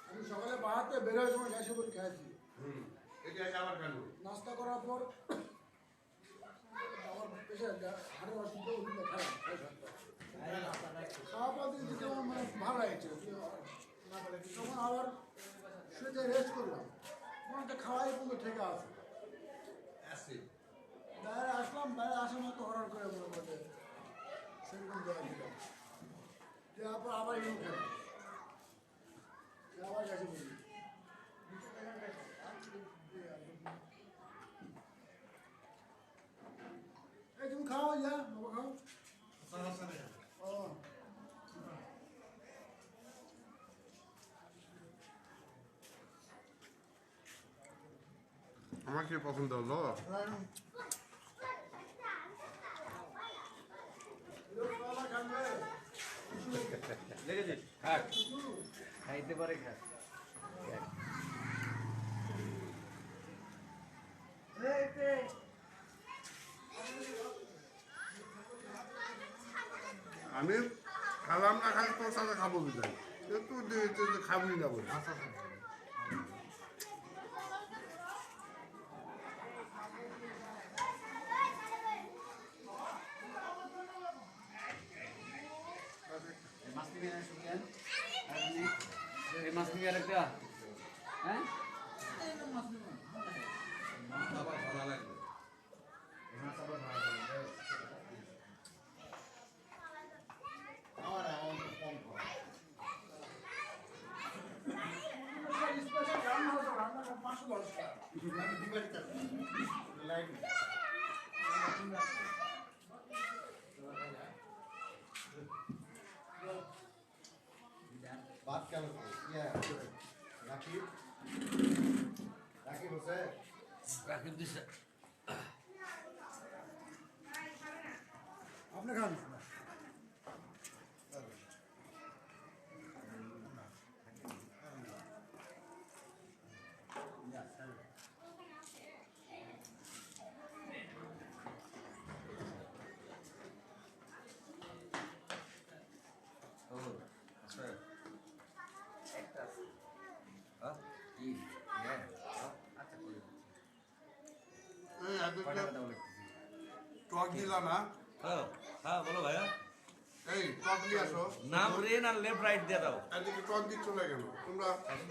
আমি সকালে বাহাতে বেরোয় সময় গ্যাসে বলে খেয়েছি। নাস্তা করার পর আমার পেশায় হাড়ের অসুবিধা ওষুধটা খারাপ খাওয়া পর দিন থেকে আমার মানে ভালো লাগছে। তখন আবার শুয়ে রেস্ট করলাম, মনে হচ্ছে খাওয়াই পুরো থেকে আসে। বাইরে আসলাম, বাইরে আসার মতো হরার করে মনে করছে সেরকম দেওয়া দিলাম, দেওয়ার পর আবার এগুলো খেলাম, আবার গেছে বলি এই তুমি খাও, যা বাবা খাও। ও আমার কি পছন্দ হলো? খাইতে পারে খা আমি খালাম না, খালি তোর সাথে খাবো বিদায়, তুই খাবি না বলে। মাছ নিবি না শুনলেন? এই মাছ নিবি আরেকটা? হ্যাঁ बात क्या राखी राखी বসে রাখি দিছে আপনি খান টক দিলা না? হ্যাঁ বলো ভাইয়া। এই টক নিয়ে আসো। নাম রেন আর লেফট রাইট দিয়ে দাও। এদিকে টক দিচ্ছ না কেন তোমরা? এখন